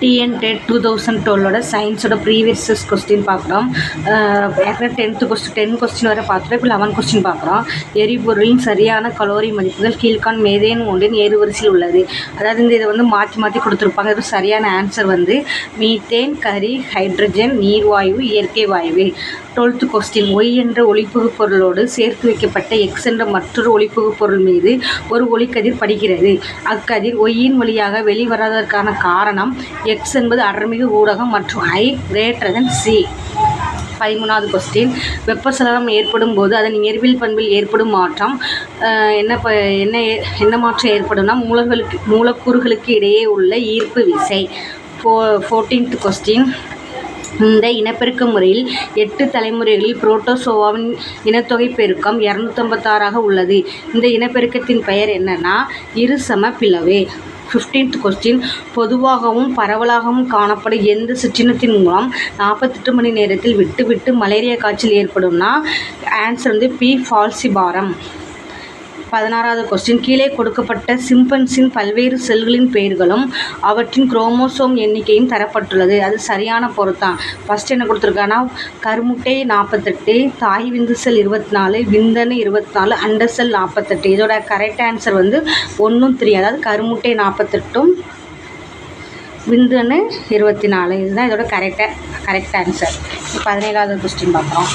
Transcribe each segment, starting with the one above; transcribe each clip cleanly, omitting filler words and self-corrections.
TN dead 2012 சயின்ஸோட previous question பார்க்குறோம். ஏற்கனவே 10 question வரை பார்த்துட்டு இப்போ 11 கொஸ்டின் பார்க்குறோம். எரிபொருளின் சரியான கலோரி மதிப்புகள் கீழ்கான் மேதேன் ஒன்றின் ஏறுவரிசையில் உள்ளது. அதாவது இதை மாற்றி கொடுத்துருப்பாங்க. இது சரியான ஆன்சர் மீத்தேன், கரி, ஹைட்ரஜன், நீர்வாயு, இயற்கை வாயு. 12th கொஸ்டின் ஒய் என்ற ஒளிப்புகு பொருளோடு சேர்த்து வைக்கப்பட்ட எக்ஸ் என்ற மற்றொரு ஒளிப்புகு பொருள் மீது ஒரு ஒளிக்கதிர் படுகிறது. அக்கதிர் ஒய்யின் வழியாக வெளிவராததற்கான காரணம் எக்ஸ் என்பது அடர்மிகு ஊடகம் மற்றும் I greater C. 13வது கொஸ்டின் வெப்பச்சலனம் ஏற்படும் போது அதன் இயற்பியல் பண்பில் ஏற்படும் மாற்றம் என்ன மாற்றம் ஏற்படும்னா மூலக்கூறுகளுக்கு இடையே உள்ள ஈர்ப்பு விசை. 14th கொஸ்டின் இந்த இனப்பெருக்க முறையில் 8 தலைமுறைகளில் புரோட்டோசோவாவின் இனத்தொகை பெருக்கம் 256 உள்ளது. இந்த இனப்பெருக்கத்தின் பெயர் என்னன்னா இருசம பிளவு. 15th கொஸ்டின் பொதுவாகவும் பரவலாகவும் காணப்படும் எந்த சிற்றினத்தின் மூலம் 48 மணி நேரத்தில் விட்டு மலேரியா காய்ச்சல் ஏற்படும்னா ஆன்சர் பி ஃபால்சிபாரம். 16வது கொஸ்டின் கீழே கொடுக்கப்பட்ட சிம்பன்சின் பல்வேறு செல்களின் பெயர்களும் அவற்றின் குரோமோசோம் எண்ணிக்கையும் தரப்பட்டுள்ளது. அது சரியான பொருத்தான். ஃபர்ஸ்ட் என்ன கொடுத்துருக்காங்கன்னா கருமுட்டை 48, தாய் விந்து செல் 24, விந்தணு 24, அண்டசெல் 48. இதோட கரெக்ட் ஆன்சர் 1, 3. அதாவது கருமுட்டை 48, விந்தணு 24. இதுதான் இதோட கரெக்ட் ஆன்சர். 17வது கொஸ்டின் பார்க்குறோம்.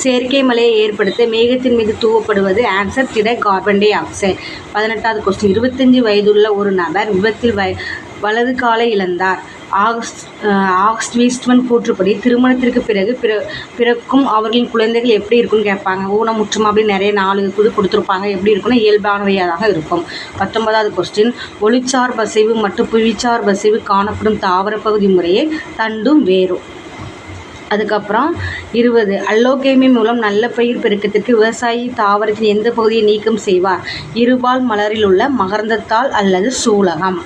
செயற்கை மழையை ஏற்படுத்த மேகத்தின் மீது தூவப்படுவது ஆன்சர் திட கார்பன் டை ஆக்சைடு. 18வது கொஸ்டின் 25 வயதுள்ள ஒரு நபர் விபத்தில் வலது காலை இழந்தார். ஆகஸ்ட் வீஸ்ட்மன் கூற்றுப்படி திருமணத்திற்கு பிறகு பிறக்கும் அவர்களின் குழந்தைகள் எப்படி இருக்குன்னு கேட்பாங்க. ஊனமுற்றும் அப்படின்னு நிறைய 4 கொடுத்துருப்பாங்க. எப்படி இருக்குன்னா இயல்பானவையாக இருக்கும். 19வது கொஸ்டின் ஒளிச்சார் பசைவு மற்றும் புவிச்சார் பசைவு காணப்படும் தாவர பகுதி முறையே தண்டும் வேரும். அதுக்கப்புறம் 20 அல்லோகேமி மூலம் நல்ல பயிர் பெருக்கத்திற்கு விவசாயி தாவரத்தின் எந்த பகுதியை நீக்கம் செய்வார்? இருபால் மலரில் உள்ள மகரந்தத்தாள் அல்லது சூலகம்.